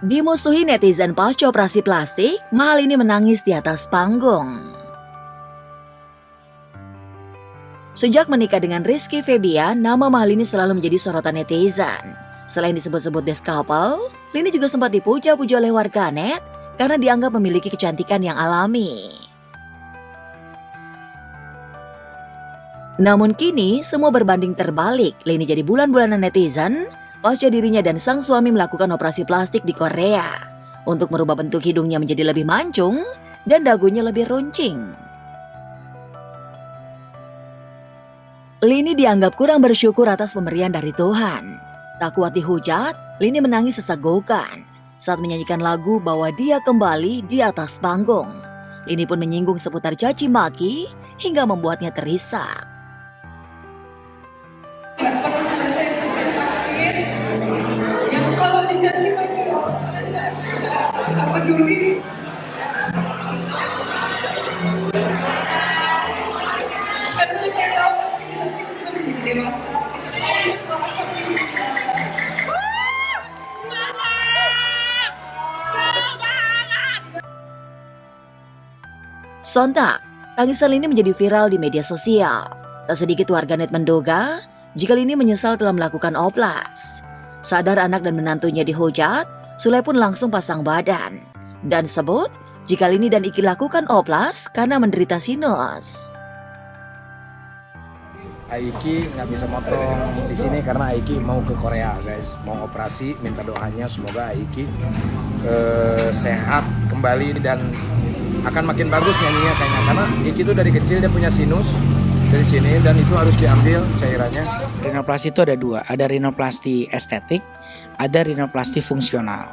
Dimusuhi netizen pasca operasi plastik, Mahalini menangis di atas panggung. Sejak menikah dengan Rizky Febian, nama Mahalini selalu menjadi sorotan netizen. Selain disebut-sebut best couple, Lini juga sempat dipuja-puja oleh warganet karena dianggap memiliki kecantikan yang alami. Namun kini, semua berbanding terbalik. Lini jadi bulan-bulanan netizen pasca dirinya dan sang suami melakukan operasi plastik di Korea untuk merubah bentuk hidungnya menjadi lebih mancung dan dagunya lebih runcing. Lini dianggap kurang bersyukur atas pemberian dari Tuhan. Tak kuat dihujat, Lini menangis sesagokan saat menyanyikan lagu Bahwa Dia Kembali di atas panggung. Lini pun menyinggung seputar caci maki hingga membuatnya terisak. Kalau dicaci maki nggak peduli. Karena saya tahu di masa Sontak, tangisan Lini menjadi viral di media sosial. Tak sedikit warganet menduga jika Lini menyesal telah melakukan oplas. Sadar anak dan menantunya dihujat, Sule pun langsung pasang badan dan sebut jika Lini dan Iki lakukan oplas karena menderita sinus. Aiki nggak bisa motong di sini karena Aiki mau ke Korea, guys. Mau operasi, minta doanya semoga Aiki sehat kembali dan akan makin bagus nyanyinya kayaknya. Karena Aiki itu dari kecil dia punya sinus dari sini dan itu harus diambil cairannya. Rinoplasti itu ada dua, ada rinoplasti estetik, ada rinoplasti fungsional.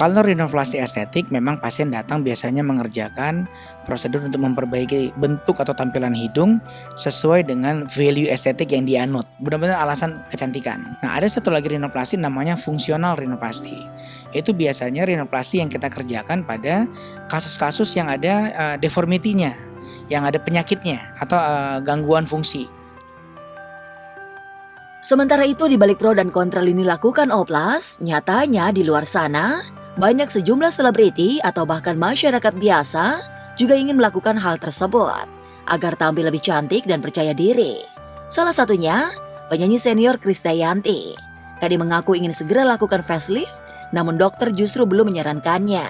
Kalau rinoplasti estetik memang pasien datang biasanya mengerjakan prosedur untuk memperbaiki bentuk atau tampilan hidung sesuai dengan value estetik yang dianut. Benar-benar alasan kecantikan. Nah, ada satu lagi rinoplasti namanya fungsional rinoplasti. Itu biasanya rinoplasti yang kita kerjakan pada kasus-kasus yang ada deformity-nya, yang ada penyakitnya atau gangguan fungsi. Sementara itu di balik pro dan kontra Lini lakukan oplas, nyatanya di luar sana banyak sejumlah selebriti atau bahkan masyarakat biasa juga ingin melakukan hal tersebut agar tampil lebih cantik dan percaya diri. Salah satunya penyanyi senior Krisdayanti. Kadi mengaku ingin segera lakukan facelift, namun dokter justru belum menyarankannya.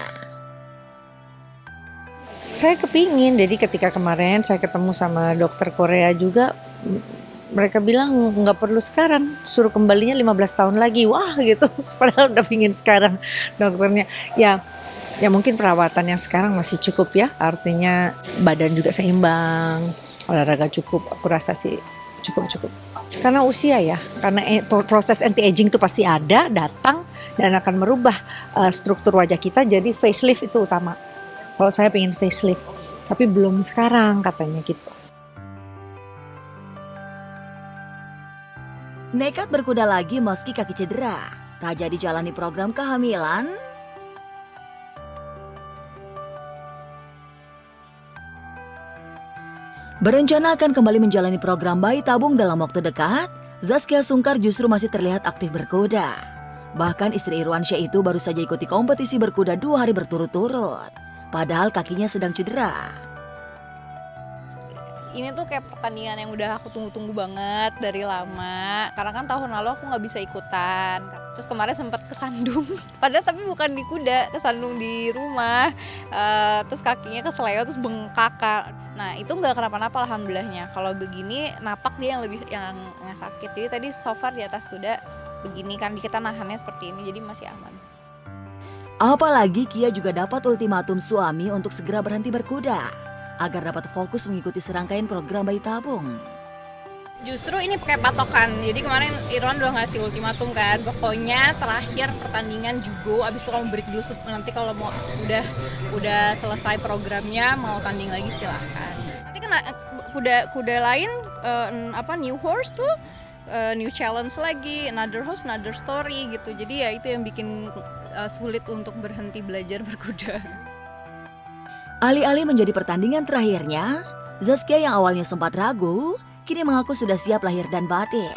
Saya kepingin, jadi ketika kemarin saya ketemu sama dokter Korea juga, mereka bilang nggak perlu sekarang, suruh kembalinya 15 tahun lagi. Wah gitu, padahal udah pingin sekarang dokternya. Ya mungkin perawatan yang sekarang masih cukup ya, artinya badan juga seimbang, olahraga cukup, aku rasa sih cukup. Karena usia ya, karena proses anti-aging itu pasti ada, datang dan akan merubah struktur wajah kita, jadi facelift itu utama. Kalau saya pengen facelift, tapi belum sekarang katanya gitu. Nekat berkuda lagi meski kaki cedera, tak jadi jalani program kehamilan. Berencana akan kembali menjalani program bayi tabung dalam waktu dekat, Zaskia Sungkar justru masih terlihat aktif berkuda. Bahkan istri Irwansyah itu baru saja ikuti kompetisi berkuda 2 hari berturut-turut, padahal kakinya sedang cedera. Ini tuh kayak pertandingan yang udah aku tunggu-tunggu banget dari lama. Karena kan tahun lalu aku nggak bisa ikutan. Terus kemarin sempat kesandung. Padahal tapi bukan di kuda, kesandung di rumah. Terus kakinya keseleo, terus bengkak. Nah itu nggak kenapa-napa alhamdulillahnya. Kalau begini napak dia yang sakit. Jadi tadi so far di atas kuda begini kan kita nahannya seperti ini, jadi masih aman. Apalagi Kia juga dapat ultimatum suami untuk segera berhenti berkuda agar dapat fokus mengikuti serangkaian program bayi tabung. Justru ini pakai patokan, jadi kemarin Irwan udah ngasih ultimatum kan, pokoknya terakhir pertandingan jugo, abis itu kamu break dulu, nanti kalau mau udah selesai programnya mau tanding lagi silahkan. Nanti kan kuda lain new horse tuh new challenge lagi, another horse another story gitu, jadi ya itu yang bikin sulit untuk berhenti belajar berkuda. Alih-alih menjadi pertandingan terakhirnya, Zaskia yang awalnya sempat ragu, kini mengaku sudah siap lahir dan batin.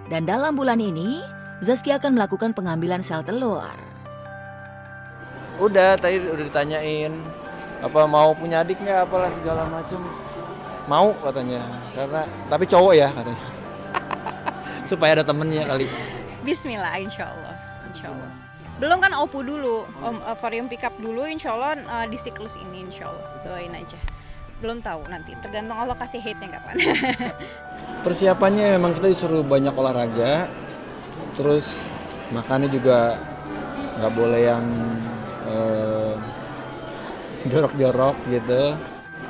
Dan dalam bulan ini, Zaskia akan melakukan pengambilan sel telur. Udah, tadi udah ditanyain apa mau punya adik nggak, apalah segala macem. Mau katanya, karena tapi cowok ya katanya. Supaya ada temennya kali. Bismillah, insya Allah. Belum kan OPU dulu, ovarium pick up dulu, insya Allah di siklus ini, insya Allah. Doain aja. Belum tahu nanti, tergantung Allah kasih hate-nya kapan. Persiapannya memang kita disuruh banyak olahraga, terus makannya juga nggak boleh yang jorok-jorok gitu.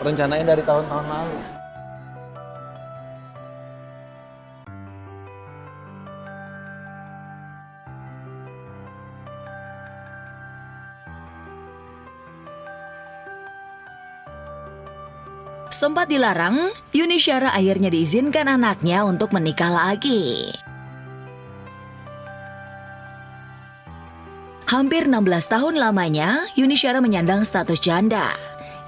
Rencananya dari tahun-tahun lalu. Sempat dilarang, Yuni Syara akhirnya diizinkan anaknya untuk menikah lagi. Hampir 16 tahun lamanya, Yuni Syara menyandang status janda.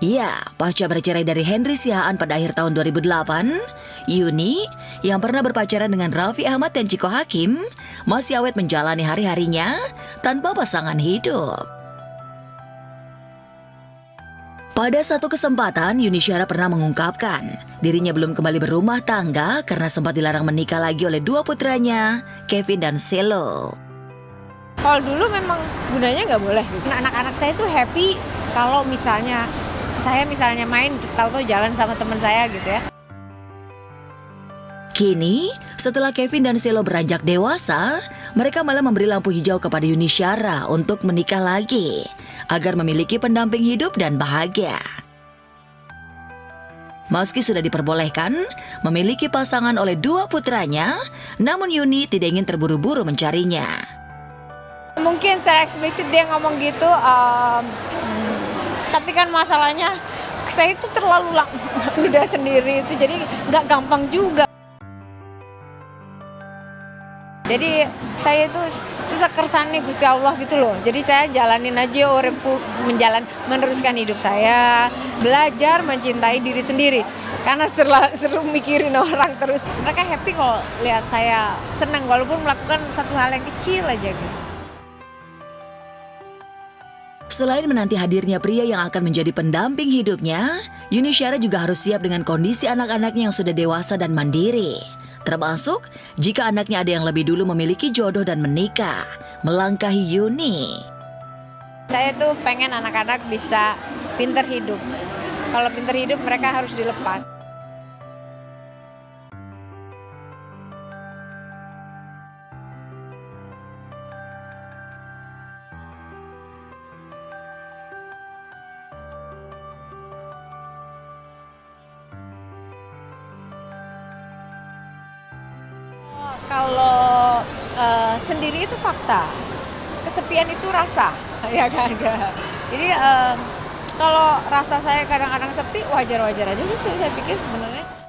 Iya, pasca bercerai dari Henry Sihaan pada akhir tahun 2008, Yuni yang pernah berpacaran dengan Raffi Ahmad dan Chico Hakim masih awet menjalani hari-harinya tanpa pasangan hidup. Pada satu kesempatan, Yuni Syara pernah mengungkapkan dirinya belum kembali berumah tangga karena sempat dilarang menikah lagi oleh dua putranya, Kevin dan Selo. Kalau dulu memang gunanya nggak boleh gitu. Anak-anak saya tuh happy kalau misalnya saya main tahu-tahu jalan sama teman saya gitu ya. Kini, setelah Kevin dan Selo beranjak dewasa, mereka malah memberi lampu hijau kepada Yuni Syara untuk menikah lagi agar memiliki pendamping hidup dan bahagia. Meski sudah diperbolehkan memiliki pasangan oleh dua putranya, namun Yuni tidak ingin terburu-buru mencarinya. Mungkin secara eksplisit dia ngomong gitu, tapi kan masalahnya saya itu terlalu muda sendiri itu, jadi nggak gampang juga. Jadi saya itu sekersane Gusti Allah gitu loh. Jadi saya jalanin aja uripku, meneruskan hidup saya, belajar mencintai diri sendiri. Karena seru mikirin orang terus. Mereka happy kalau lihat saya senang walaupun melakukan satu hal yang kecil aja gitu. Selain menanti hadirnya pria yang akan menjadi pendamping hidupnya, Yuni Syara juga harus siap dengan kondisi anak-anaknya yang sudah dewasa dan mandiri. Termasuk jika anaknya ada yang lebih dulu memiliki jodoh dan menikah, melangkahi Yuni. Saya tuh pengen anak-anak bisa pintar hidup. Kalau pintar hidup mereka harus dilepas. Kalau sendiri itu fakta, kesepian itu rasa, ya kan? Jadi kalau rasa saya kadang-kadang sepi, wajar-wajar aja sih saya pikir sebenarnya.